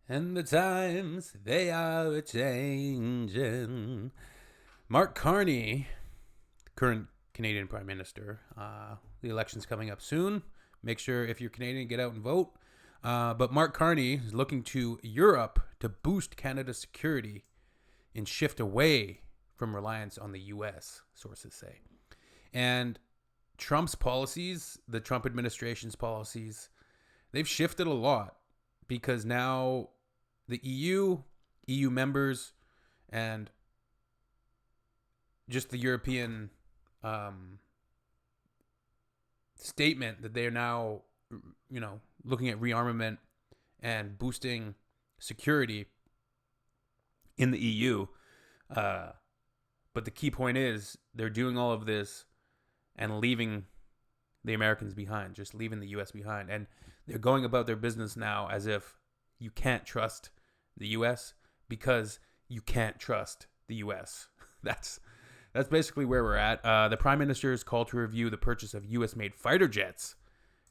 And the times they are a changing. Mark Carney, current Canadian Prime Minister, the election's coming up soon. Make sure if you're Canadian, get out and vote. But Mark Carney is looking to Europe to boost Canada's security and shift away from reliance on the U.S., sources say. And Trump's policies, the Trump administration's policies, they've shifted a lot because now the EU members, and just the European statement that they are now, looking at rearmament and boosting security in the EU. But the key point is they're doing all of this and leaving the Americans behind, just leaving the U.S. behind. And they're going about their business now as if you can't trust the U.S. because you can't trust the U.S. That's basically where we're at. The Prime Minister's call to review the purchase of U.S.-made fighter jets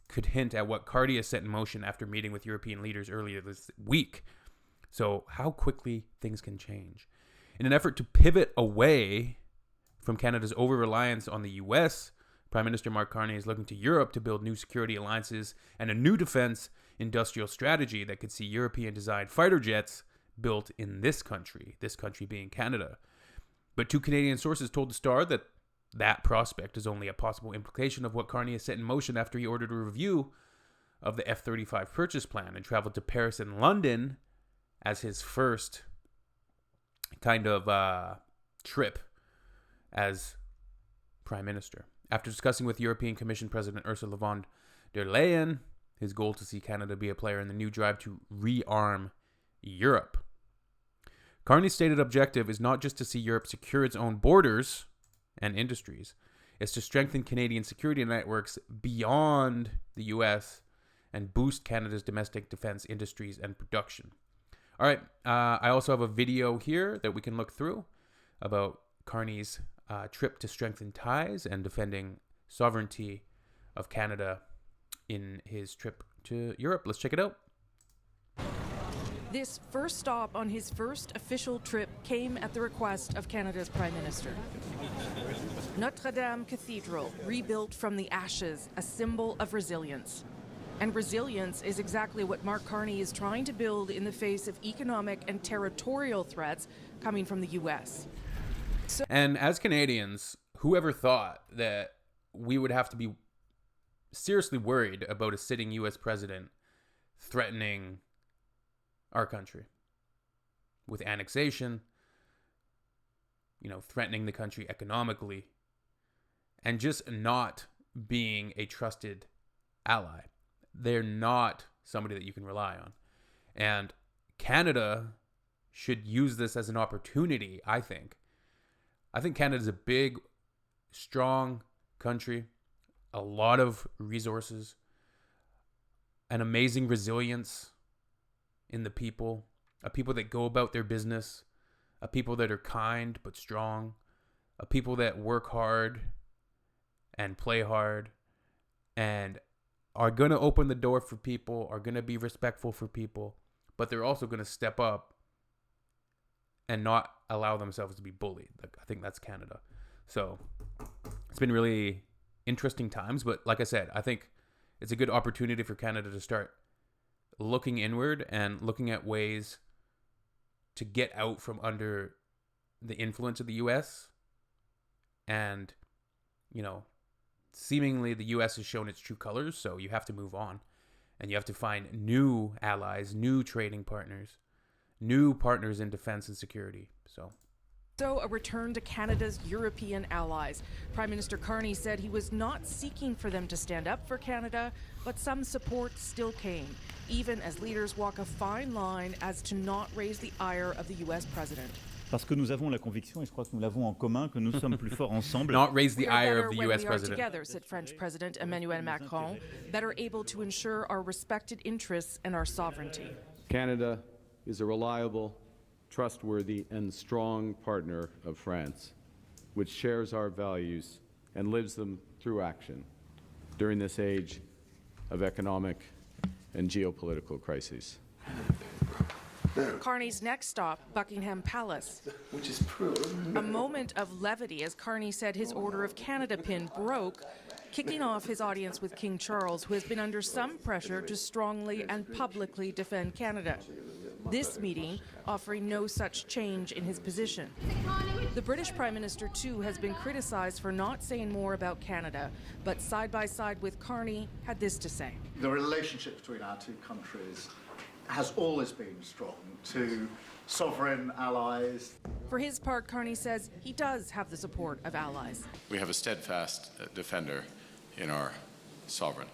could hint at what Carney has set in motion after meeting with European leaders earlier this week. So how quickly things can change. In an effort to pivot away from Canada's over-reliance on the U.S., Prime Minister Mark Carney is looking to Europe to build new security alliances and a new defense industrial strategy that could see European-designed fighter jets built in this country being Canada. But two Canadian sources told The Star that prospect is only a possible implication of what Carney has set in motion after he ordered a review of the F-35 purchase plan and traveled to Paris and London as his first kind of trip as Prime Minister. After discussing with European Commission President Ursula von der Leyen his goal to see Canada be a player in the new drive to rearm Europe. Carney's stated objective is not just to see Europe secure its own borders and industries. It's to strengthen Canadian security networks beyond the U.S. and boost Canada's domestic defense industries and production. All right, I also have a video here that we can look through about Carney's trip to strengthen ties and defending sovereignty of Canada in his trip to Europe. Let's check it out. This first stop on his first official trip came at the request of Canada's Prime Minister. Notre Dame Cathedral, rebuilt from the ashes, a symbol of resilience. And resilience is exactly what Mark Carney is trying to build in the face of economic and territorial threats coming from the U.S. And as Canadians, whoever thought that we would have to be seriously worried about a sitting U.S. president threatening our country with annexation, threatening the country economically, and just not being a trusted ally. They're not somebody that you can rely on. And Canada should use this as an opportunity, I think. I think Canada's a big, strong country, a lot of resources, an amazing resilience in the people, a people that go about their business, a people that are kind but strong, a people that work hard and play hard and are going to open the door for people, are going to be respectful for people, but they're also going to step up and not allow themselves to be bullied. I think that's Canada. So it's been really interesting times, but like I said, I think it's a good opportunity for Canada to start looking inward and looking at ways to get out from under the influence of the U.S. And, seemingly the U.S. has shown its true colors, so you have to move on. And you have to find new allies, new trading partners, new partners in defense and security. So a return to Canada's European allies. Prime Minister Carney said he was not seeking for them to stand up for Canada, but some support still came, even as leaders walk a fine line as to not raise the ire of the U.S. president. Parce que nous avons la conviction, et je crois que nous l'avons en commun, que nous sommes plus forts ensemble. Not raise the ire of the U.S. U.S. president. Together, said French President Emmanuel Macron, better able to ensure our respected interests and our sovereignty. Canada is a reliable, trustworthy, and strong partner of France, which shares our values and lives them through action during this age of economic and geopolitical crises. Carney's next stop, Buckingham Palace. Which is proven. A moment of levity as Carney said his Order of Canada pin broke, kicking off his audience with King Charles, who has been under some pressure to strongly and publicly defend Canada. This meeting offering no such change in his position. The British Prime Minister, too, has been criticized for not saying more about Canada, but side by side with Carney, had this to say. The relationship between our two countries has always been strong, to sovereign allies. For his part, Carney says he does have the support of allies. We have a steadfast defender in our sovereign.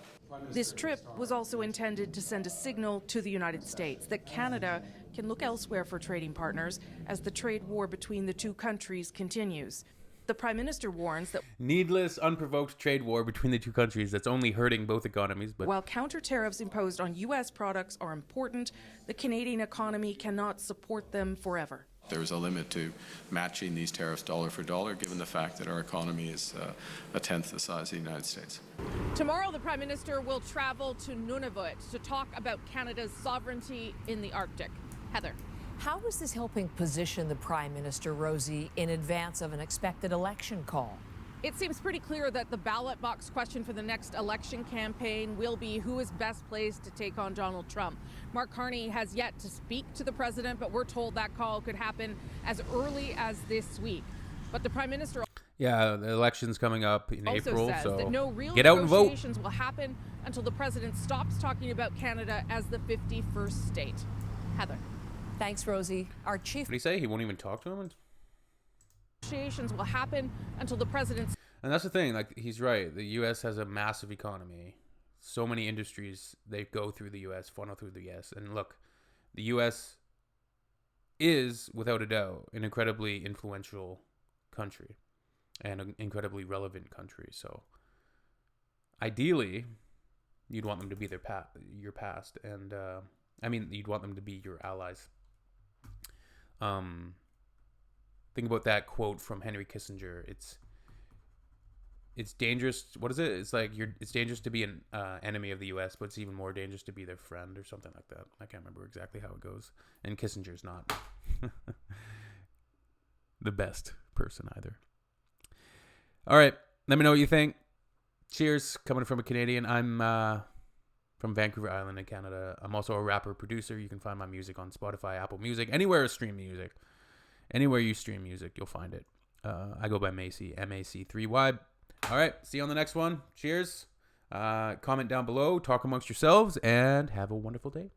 This trip was also intended to send a signal to the United States that Canada can look elsewhere for trading partners as the trade war between the two countries continues. The Prime Minister warns that Needless, unprovoked trade war between the two countries that's only hurting both economies. But while counter tariffs imposed on U.S. products are important, the Canadian economy cannot support them forever. There's a limit to matching these tariffs dollar for dollar, given the fact that our economy is a tenth the size of the United States. Tomorrow, the Prime Minister will travel to Nunavut to talk about Canada's sovereignty in the Arctic. Heather. How is this helping position the Prime Minister, Rosie, in advance of an expected election call? It seems pretty clear that the ballot box question for the next election campaign will be who is best placed to take on Donald Trump. Mark Carney has yet to speak to the president, but we're told that call could happen as early as this week. But the Prime Minister yeah, the election's coming up in also April, says so that no real get out and vote. negotiations will happen until the president stops talking about Canada as the 51st state. Heather. Thanks, Rosie. Our chief. What did he say? He won't even talk to him? Negotiations will happen until the president. And that's the thing. Like, he's right. The U.S. has a massive economy. So many industries, they go through the U.S., funnel through the U.S. And look, the U.S. is, without a doubt, an incredibly influential country and an incredibly relevant country. So, ideally, you'd want them to be your past. And, you'd want them to be your allies. Think about that quote from Henry Kissinger. It's dangerous. What is it? It's like it's dangerous to be an enemy of the U.S., but it's even more dangerous to be their friend or something like that. I can't remember exactly how it goes. And Kissinger's not the best person either. All right, let me know what you think. Cheers, coming from a Canadian. I'm from Vancouver Island in Canada. I'm also a rapper producer. You can find my music on Spotify, Apple Music, anywhere you stream music. Anywhere you stream music, you'll find it. I go by Macy, MAC3Y. All right, see you on the next one. Cheers. Comment down below, talk amongst yourselves, and have a wonderful day.